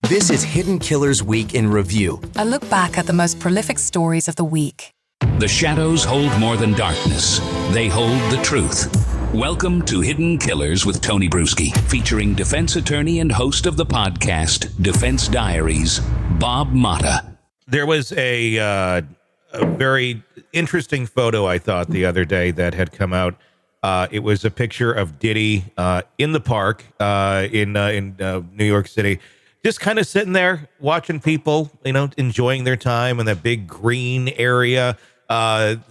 This is Hidden Killers Week in Review. A look back at the most prolific stories of the week. The shadows hold more than darkness. They hold the truth. Welcome to Hidden Killers with Tony Brueski, featuring defense attorney and host of the podcast, Defense Diaries, Bob Motta. There was a very interesting photo, I thought, the other day that had come out. It was a picture of Diddy in the park in New York City, just kind of sitting there watching people, enjoying their time in that big green area.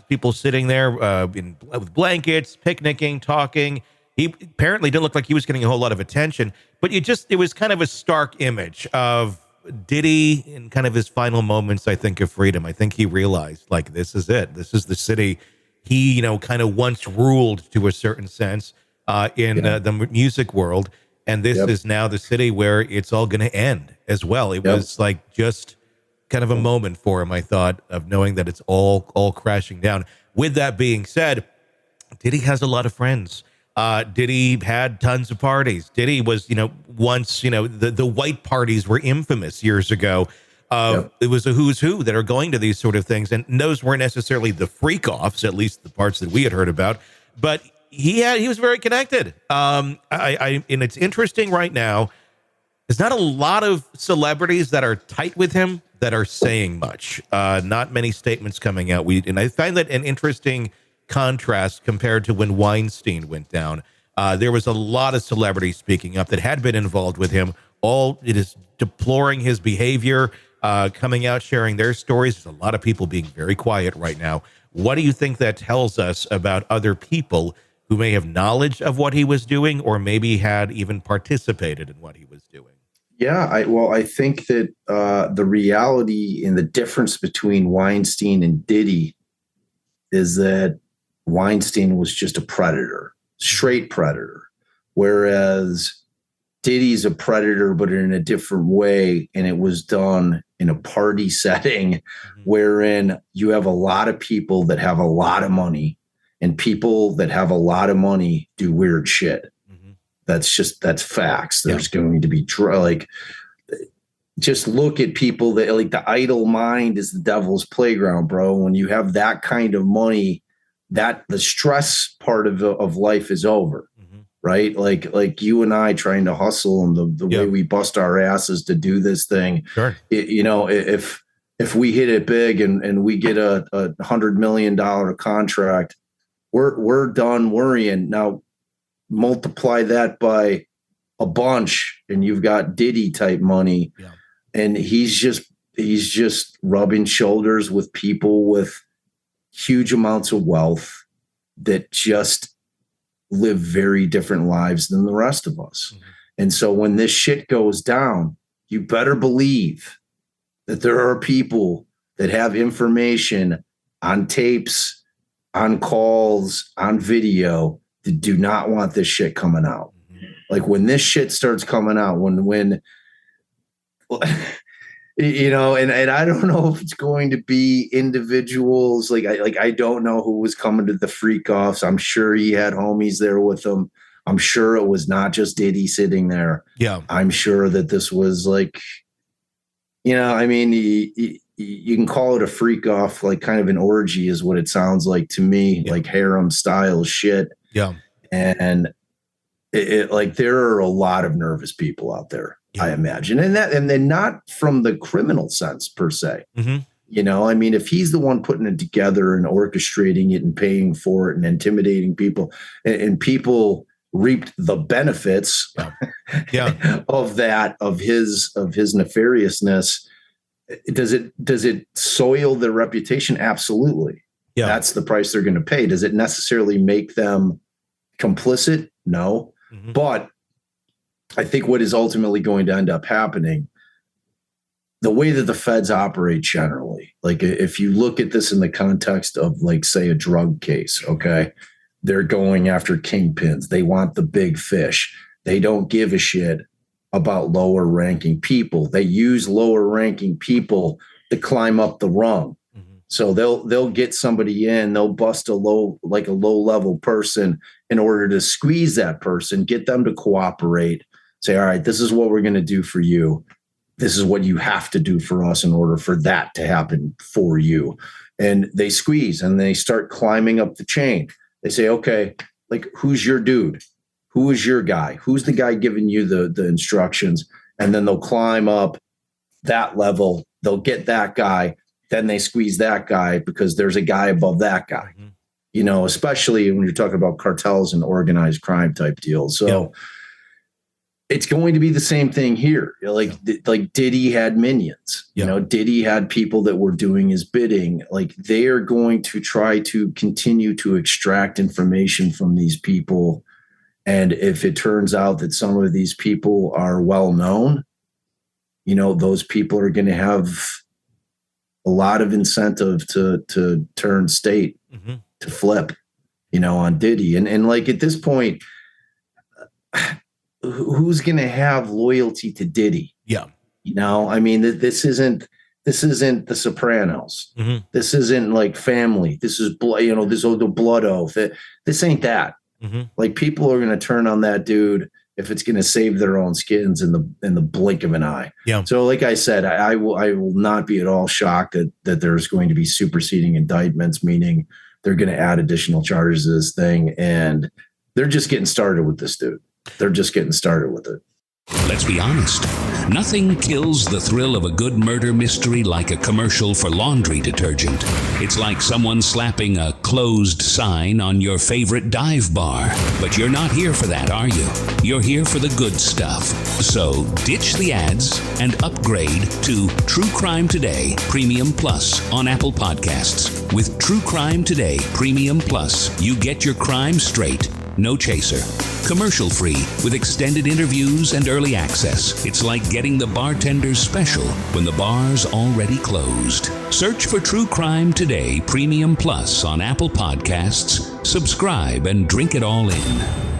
People sitting there with blankets, picnicking, talking. He apparently didn't look like he was getting a whole lot of attention, but it was kind of a stark image of Diddy in kind of his final moments, I think, of freedom. I think he realized, like, this is it. This is the city he, kind of once ruled to a certain sense in the music world. And this is now the city where it's all going to end as well. It was like just kind of a moment for him, I thought, of knowing that it's all crashing down. With that being said, Diddy has a lot of friends. Diddy had tons of parties. Diddy was, once, the white parties were infamous years ago. It was a who's who that are going to these sort of things. And those weren't necessarily the freak offs, at least the parts that we had heard about. But he was very connected. And it's interesting right now. There's not a lot of celebrities that are tight with him that are saying much. Not many statements coming out. And I find that an interesting contrast compared to when Weinstein went down. There was a lot of celebrities speaking up that had been involved with him. All it is deploring his behavior, coming out, sharing their stories. There's a lot of people being very quiet right now. What do you think that tells us about other people who may have knowledge of what he was doing, or maybe had even participated in what he was doing? Yeah, I think that the reality and the difference between Weinstein and Diddy is that Weinstein was just a predator, straight predator, whereas Diddy's a predator, but in a different way, and it was done in a party setting wherein you have a lot of people that have a lot of money, and people that have a lot of money do weird shit. That's facts. There's going to be just look at people that, like, the idle mind is the devil's playground, bro. When you have that kind of money, that the stress part of life is over, right? Like you and I trying to hustle and the way we bust our asses to do this thing. Sure. If we hit it big and we get a $100 million contract, we're done worrying. Now multiply that by a bunch and you've got Diddy type money. And he's just rubbing shoulders with people with huge amounts of wealth that just live very different lives than the rest of us. And so when this shit goes down, you better believe that there are people that have information on tapes, on calls, on video that do not want this shit coming out. Like when this shit starts coming out, when and I don't know if it's going to be individuals. I don't know who was coming to the freak offs. I'm sure he had homies there with him. I'm sure it was not just Diddy sitting there. Yeah. I'm sure that this was you can call it a freak off, like kind of an orgy is what it sounds like to me, like harem style shit. Yeah. And there are a lot of nervous people out there, I imagine. And then not from the criminal sense per se. If he's the one putting it together and orchestrating it and paying for it and intimidating people and people reaped the benefits of his nefariousness. Does it soil their reputation? Absolutely. Yeah. That's the price they're going to pay. Does it necessarily make them complicit? No. But I think what is ultimately going to end up happening, the way that the feds operate generally, like if you look at this in the context of, like, say, a drug case, okay, they're going after kingpins. They want the big fish. They don't give a shit about lower ranking people. They use lower ranking people to climb up the rung. So they'll get somebody in, they'll bust a low level person in order to squeeze that person, get them to cooperate, say, all right, this is what we're going to do for you. this is what you have to do for us in order for that to happen for you. And they squeeze and they start climbing up the chain. They say, okay, like, who's your dude? Who is your guy? Who's the guy giving you the instructions? And then they'll climb up that level. They'll get that guy. Then they squeeze that guy because there's a guy above that guy, especially when you're talking about cartels and organized crime type deals. So it's going to be the same thing here. Like Diddy had minions, Diddy had people that were doing his bidding. Like, they are going to try to continue to extract information from these people. And if it turns out that some of these people are well known, those people are going to have a lot of incentive to turn state, to flip, on Diddy. And like, at this point, who's going to have loyalty to Diddy? Yeah. I mean, this isn't The Sopranos. This isn't like Family. This is blood, this is the blood oath. This ain't that. Like, people are going to turn on that dude if it's going to save their own skins in the blink of an eye. Yeah. So like I said, I will not be at all shocked that there's going to be superseding indictments, meaning they're going to add additional charges to this thing. And they're just getting started with this dude. They're just getting started with it. Let's be honest. Nothing kills the thrill of a good murder mystery like a commercial for laundry detergent. It's like someone slapping a closed sign on your favorite dive bar. But you're not here for that, are you? You're here for the good stuff. So ditch the ads and upgrade to True Crime Today Premium Plus on Apple Podcasts. With True Crime Today Premium Plus, you get your crime straight, no chaser. Commercial free with extended interviews and early access. It's like getting the bartender's special when the bar's already closed. Search for True Crime Today Premium Plus on Apple Podcasts. Subscribe and drink it all in.